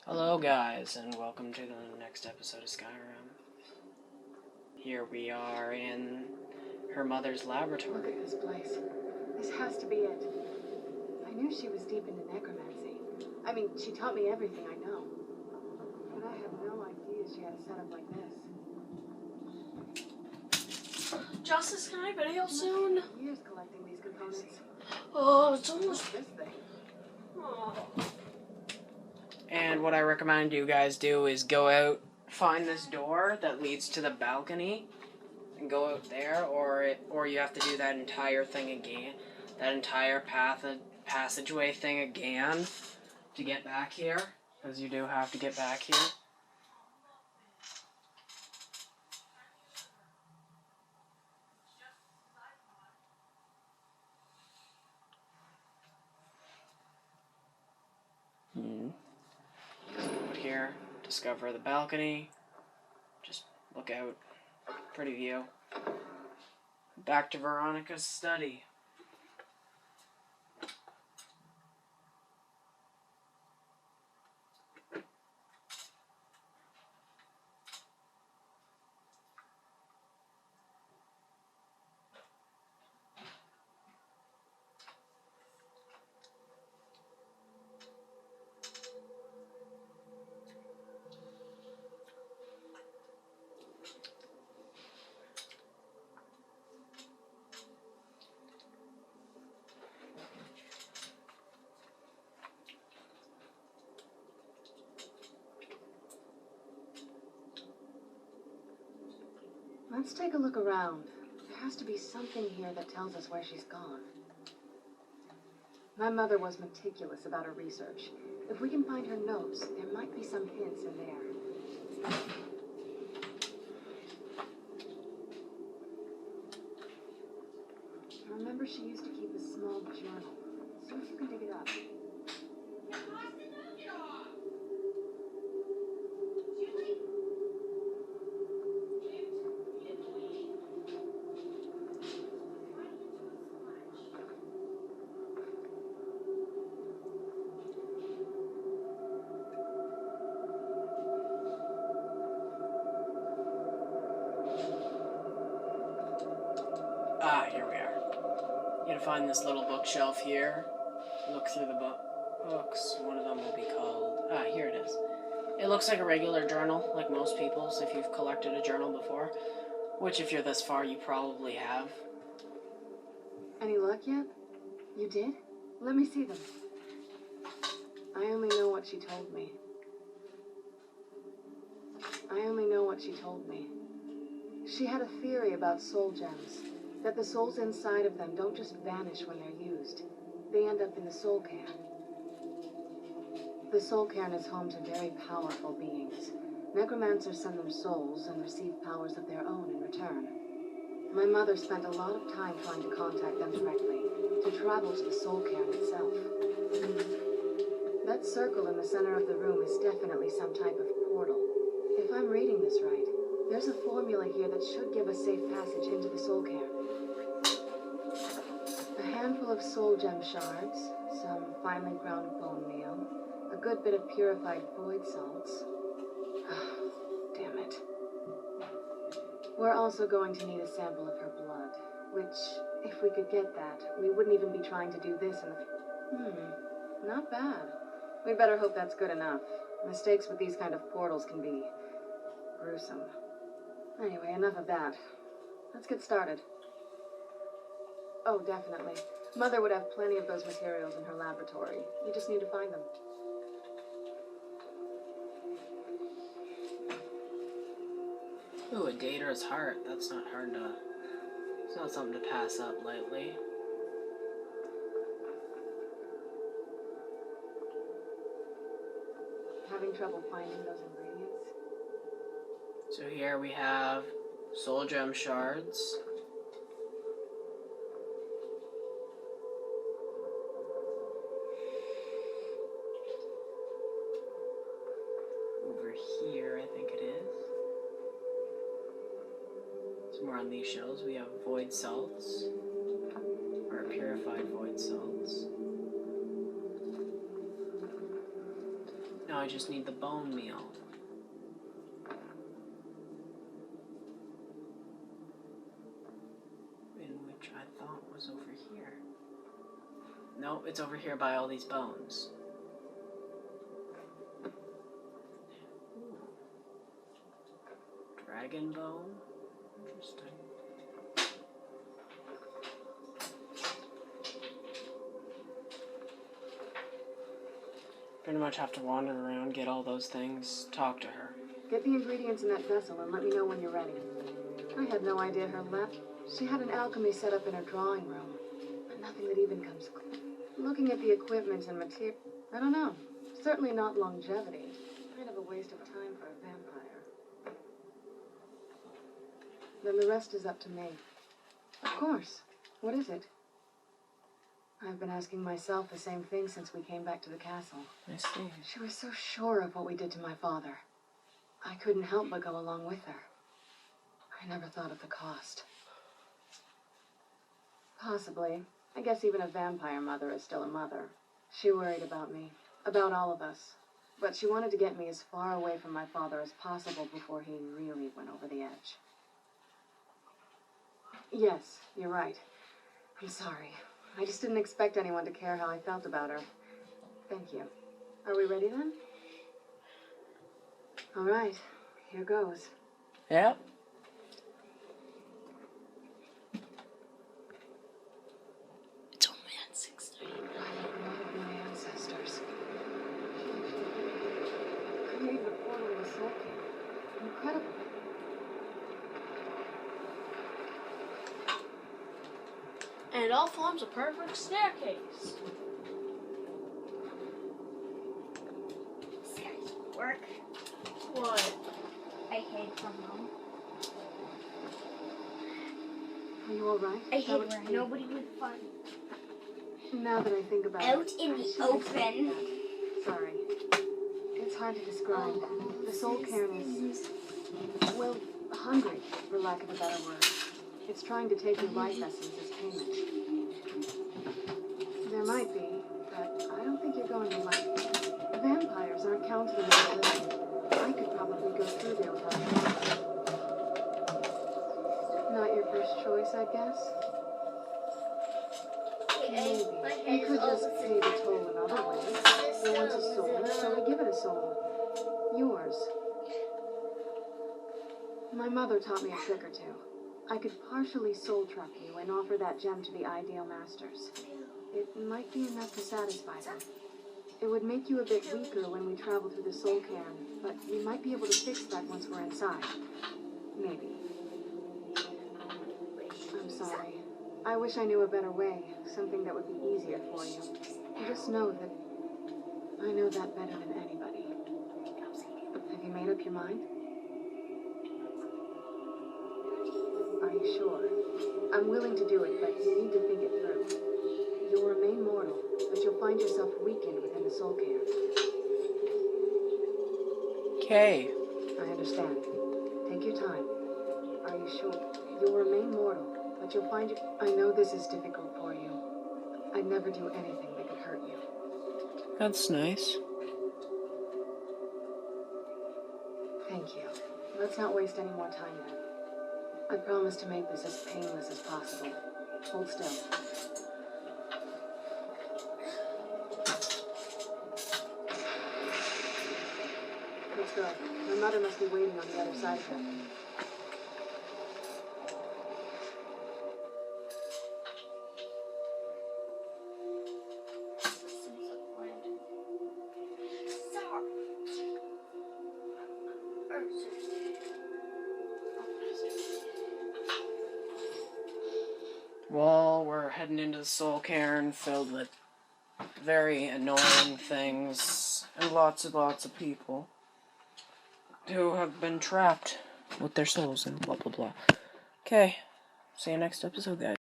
Hello guys, and welcome to the next episode of Skyrim. Here we are in her mother's laboratory. Look at this place. This has to be it. I knew she was deep into necromancy. I mean, she taught me everything I know. But I had no idea she had a setup like this. Justice, can I video soon? Years collecting these components. Oh, it's almost... What's this thing? Oh. And what I recommend you guys do is go out, find this door that leads to the balcony, and go out there, or you have to do that entire thing again, that entire passageway thing again to get back here, because you do have to get back here. Out here, discover the balcony, just look out, pretty view. Back to Veronica's study. Let's take a look around. There has to be something here that tells us where she's gone. My mother was meticulous about her research. If we can find her notes, there might be some hints in there. I remember she used to keep a small journal. See if you can dig it up. Ah, here we are. You gotta find this little bookshelf here. Look through the books. One of them will be called... Ah, here it is. It looks like a regular journal, like most people's, if you've collected a journal before. Which, if you're this far, you probably have. Any luck yet? You did? Let me see them. I only know what she told me. She had a theory about soul gems. That the souls inside of them don't just vanish when they're used. They end up in the soul cairn. The soul cairn is home to very powerful beings. Necromancers send them souls and receive powers of their own in return. My mother spent a lot of time trying to contact them directly, to travel to the soul cairn itself. That circle in the center of the room is definitely some type of portal. If I'm reading this right, there's a formula here that should give us safe passage into the soul cairn. A handful of soul gem shards, some finely ground bone meal, a good bit of purified void salts. Damn it. We're also going to need a sample of her blood, which, if we could get that, we wouldn't even be trying to do this in the... Not bad. We'd better hope that's good enough. Mistakes with these kind of portals can be gruesome. Anyway, enough of that. Let's get started. Oh, definitely. Mother would have plenty of those materials in her laboratory. You just need to find them. Ooh, a Gator's heart. That's not hard to... It's not something to pass up lightly. Having trouble finding those ingredients? So here we have soul gem shards. Over here, I think it is. Somewhere on these shelves we have void salts, or purified void salts. Now I just need the bone meal. In which I thought was over here. No, it's over here by all these bones. Ooh. Dragon bone? Interesting. Pretty much have to wander around, get all those things, talk to her. Get the ingredients in that vessel and let me know when you're ready. I had no idea her lab. She had an alchemy set up in her drawing room, but nothing that even comes close. Looking at the equipment and material, I don't know. Certainly not longevity. Kind of a waste of time for a vampire. Then the rest is up to me. Of course. What is it? I've been asking myself the same thing since we came back to the castle. I see. She was so sure of what we did to my father. I couldn't help but go along with her. I never thought of the cost. Possibly. I guess even a vampire mother is still a mother. She worried about me, about all of us. But she wanted to get me as far away from my father as possible before he really went over the edge. Yes, you're right. I'm sorry. I just didn't expect anyone to care how I felt about her. Thank you. Are we ready then? All right, here goes. Yep. It's only at 6:30. My ancestors. Created a portal in the soul cave. Incredible. And it all forms a perfect staircase. This guy's work. What? I hid from home. Are you all right? I hid where nobody would find me. Now that I think about Out it, in I the shouldn't expect open. that. Sorry. It's hard to describe. The soul cairn is, well, hungry, for lack of a better word. It's trying to take your life essence as payment. There might be, but I don't think you're going to like it. Vampires aren't counted in the living. I could probably go through there without you. Not your first choice, I guess? Maybe. You could just pay the toll in other ways. You want a soul, so we give it a soul. Yours. My mother taught me a trick or two. I could partially soul trap you and offer that gem to the ideal masters. It might be enough to satisfy them. It would make you a bit weaker when we travel through the soul cairn, but we might be able to fix that once we're inside. Maybe. I'm sorry. I wish I knew a better way, something that would be easier for you. Just know that I know that better than anybody. Have you made up your mind? Are you sure? I'm willing to do it, but you need to think it through. You'll remain mortal, but you'll find yourself weakened within the soul cairn. Okay. I understand. Take your time. Are you sure? You'll remain mortal, but you'll find I know this is difficult for you. I'd never do anything that could hurt you. That's nice. Thank you. Let's not waste any more time then. I promise to make this as painless as possible. Hold still. Let's go. My mother must be waiting on the other side of it. Well, we're heading into the soul cairn filled with very annoying things and lots of people who have been trapped with their souls and blah blah blah. Okay, see you next episode, guys.